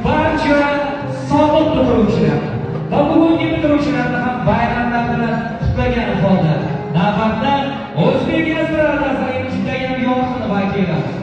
barcha sobiq bitiruvchilar va bugungi bitiruvchilarni ham bayramlarini qutlagan holda navbatda o'zbek estradasining judayam yorqin vakili